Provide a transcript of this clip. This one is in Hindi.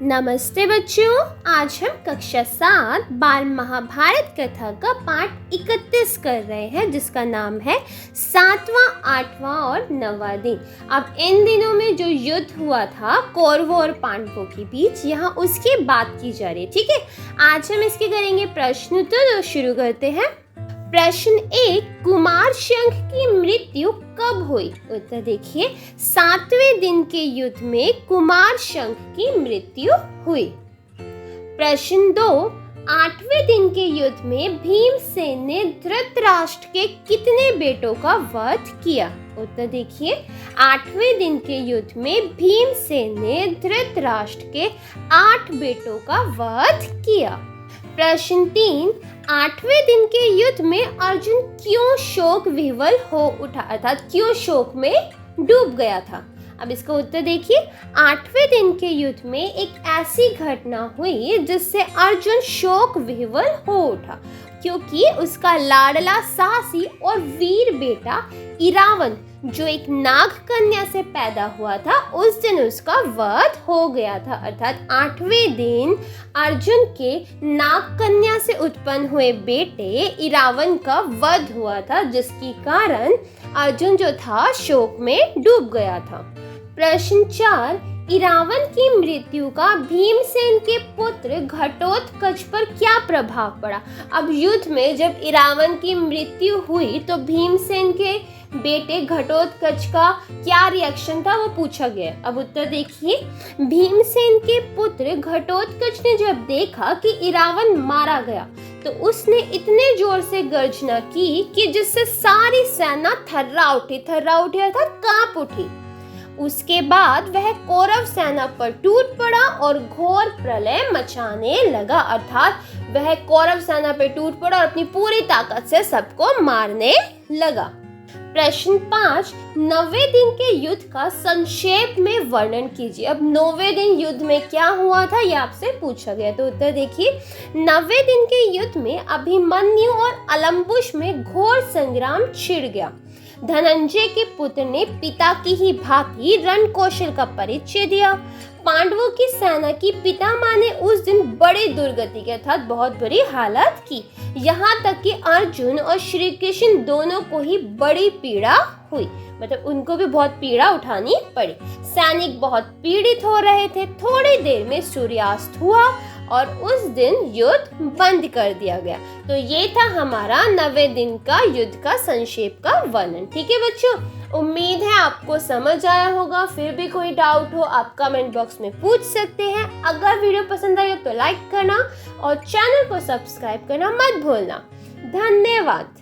नमस्ते बच्चों, आज हम कक्षा 7 बाल महाभारत कथा का पाठ 31 कर रहे हैं, जिसका नाम है 7वां, 8वां और 9वां दिन। अब इन दिनों में जो युद्ध हुआ था कौरवों और पांडवों के बीच, यहाँ उसकी बात की जा रही है। ठीक है, आज हम इसके करेंगे प्रश्न उत्तर। शुरू करते हैं। प्रश्न 1, कुमार शंख की मृत्यु कब हुई? उत्तर देखिए, 7वें दिन के युद्ध में कुमार शंख की मृत्यु हुई। प्रश्न 2, 8वें दिन के युद्ध में भीमसेन ने धृतराष्ट्र के कितने बेटों का वध किया? उत्तर देखिए, 8वें दिन के युद्ध में भीमसेन ने धृतराष्ट्र के 8 बेटों का वध किया। प्रश्न 3, 8वें दिन के युद्ध में अर्जुन क्यों शोक विह्वल हो उठा, अर्थात क्यों शोक में डूब गया था? अब इसका उत्तर देखिए, 8वें दिन के युद्ध में एक ऐसी घटना हुई जिससे अर्जुन शोक विह्वल हो उठा, क्योंकि उसका लाडला, साहसी और वीर बेटा इरावन, जो एक नाग कन्या से पैदा हुआ था, उस दिन उसका वध हो गया था। अर्थात 8वें दिन अर्जुन के नाग कन्या से उत्पन्न हुए बेटे इरावन का वध हुआ था, जिसके कारण अर्जुन जो था शोक में डूब गया था। प्रश्न 4, इरावन की मृत्यु का भीमसेन के पुत्र घटोत्कच पर क्या प्रभाव पड़ा? अब युद्ध में जब इरावन की मृत्यु हुई तो भीमसेन के बेटे घटोत्कच का क्या रिएक्शन था, वो पूछा गया। अब उत्तर देखिए, भीमसेन के पुत्र घटोत्कच ने जब देखा कि इरावन मारा गया तो उसने इतने जोर से गर्जना की कि जिससे सारी सेना थर्रा उठी अर्थात कांप उठी। उसके बाद वह कौरव सेना पर टूट पड़ा और घोर प्रलय मचाने लगा, अर्थात वह कौरव सेना पर टूट पड़ा और अपनी पूरी ताकत से सबको मारने लगा। प्रश्न 5, 9वें दिन के युद्ध का संक्षेप में वर्णन कीजिए। अब 9वें दिन युद्ध में क्या हुआ था, यह आपसे पूछा गया, तो उत्तर देखिए, 9वें दिन के युद्ध में अभिमन्यु और अलम्बुश में घोर संग्राम छिड़ गया। धनंजय के पुत्र ने पिता की ही भांति रण कौशल का परिचय दिया। पांडवों की सेना की पितामह ने उस दिन बड़ी दुर्गति की, अर्थात बहुत बुरी हालत की, यहाँ तक कि अर्जुन और श्री कृष्ण दोनों को ही बड़ी पीड़ा हुई, मतलब उनको भी बहुत पीड़ा उठानी पड़ी। सैनिक बहुत पीड़ित हो रहे थे। थोड़ी देर में सूर्यास्त हुआ और उस दिन युद्ध बंद कर दिया गया। तो ये था हमारा 9वें दिन का युद्ध का संक्षेप का वर्णन। ठीक है बच्चों, उम्मीद है आपको समझ आया होगा। फिर भी कोई डाउट हो आप कमेंट बॉक्स में पूछ सकते हैं। अगर वीडियो पसंद आए तो लाइक करना और चैनल को सब्सक्राइब करना मत भूलना। धन्यवाद।